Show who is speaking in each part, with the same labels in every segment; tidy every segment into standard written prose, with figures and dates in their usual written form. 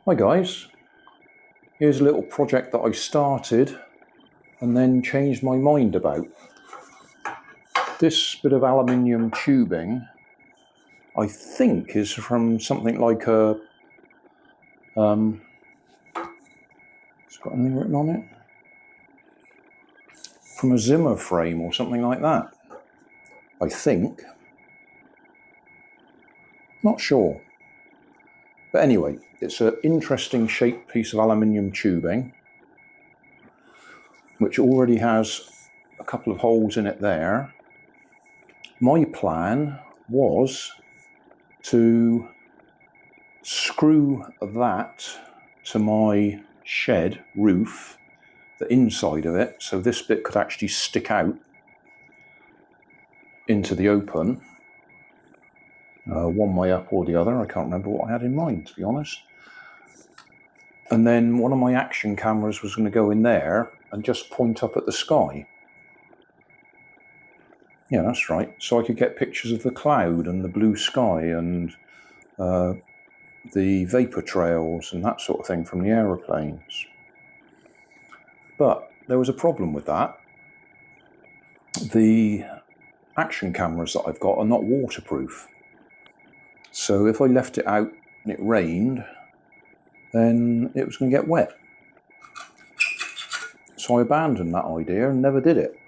Speaker 1: Hi guys, here's a little project that I started and then changed my mind about. This bit of aluminium tubing I think is from something like a, it's got anything written on it? From a Zimmer frame or something like that, I think. Not sure. But anyway, it's an interesting shaped piece of aluminium tubing which already has a couple of holes in it there. My plan was to screw that to my shed roof, the inside of it, so this bit could actually stick out into the open, one way up or the other. I can't remember what I had in mind, to be honest. And then one of my action cameras was going to go in there and just point up at the sky. Yeah, that's right. So I could get pictures of the cloud and the blue sky and the vapor trails and that sort of thing from the aeroplanes. But there was a problem with that. The action cameras that I've got are not waterproof. So if I left it out and it rained, then it was going to get wet. So I abandoned that idea and never did it.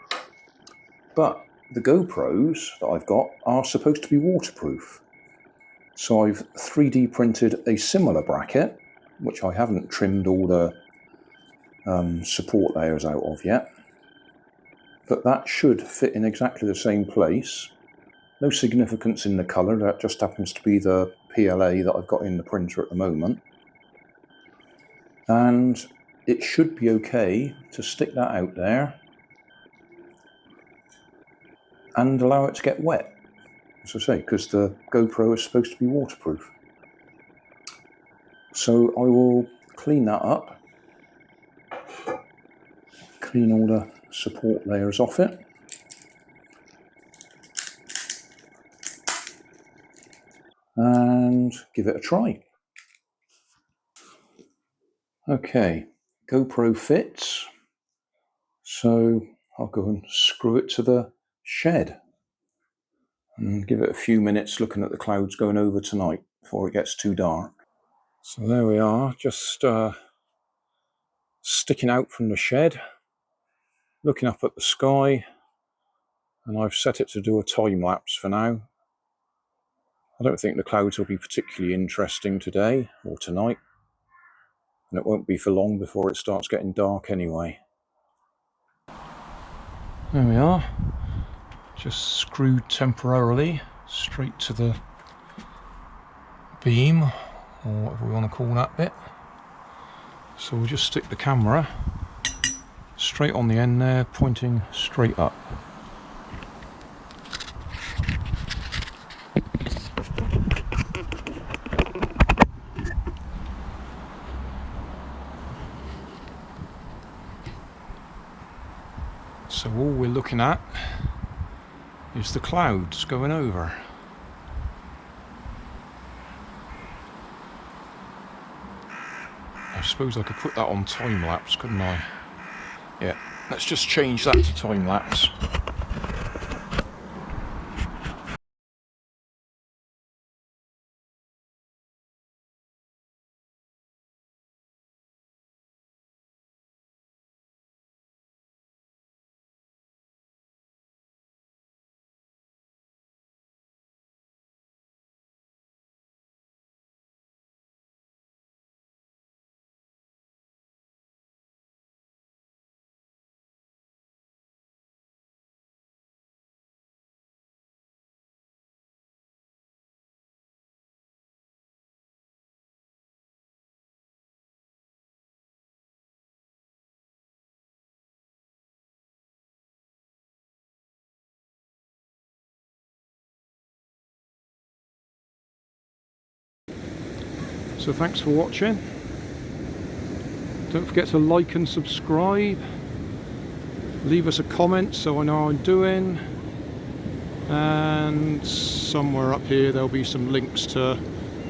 Speaker 1: But the GoPros that I've got are supposed to be waterproof. So I've 3D printed a similar bracket, which I haven't trimmed all the support layers out of yet. But that should fit in exactly the same place. No significance in the colour, that just happens to be the PLA that I've got in the printer at the moment. And it should be okay to stick that out there and allow it to get wet, as I say, because the GoPro is supposed to be waterproof. So I will clean that up, clean all the support layers off it, and give it a try. Okay, GoPro fits, so I'll go and screw it to the shed and give it a few minutes looking at the clouds going over tonight before it gets too dark. So there we are, just sticking out from the shed, looking up at the sky, and I've set it to do a time lapse for now. I don't think the clouds will be particularly interesting today or tonight, and it won't be for long before it starts getting dark anyway. There we are, just screwed temporarily straight to the beam, or whatever we want to call that bit. So we'll just stick the camera straight on the end there, pointing straight up. So all we're looking at is the clouds going over. I suppose I could put that on time lapse, couldn't I? Yeah, let's just change that to time lapse. So thanks for watching. Don't forget to like and subscribe. Leave us a comment so I know how I'm doing. And somewhere up here there'll be some links to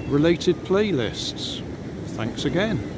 Speaker 1: related playlists. Thanks again.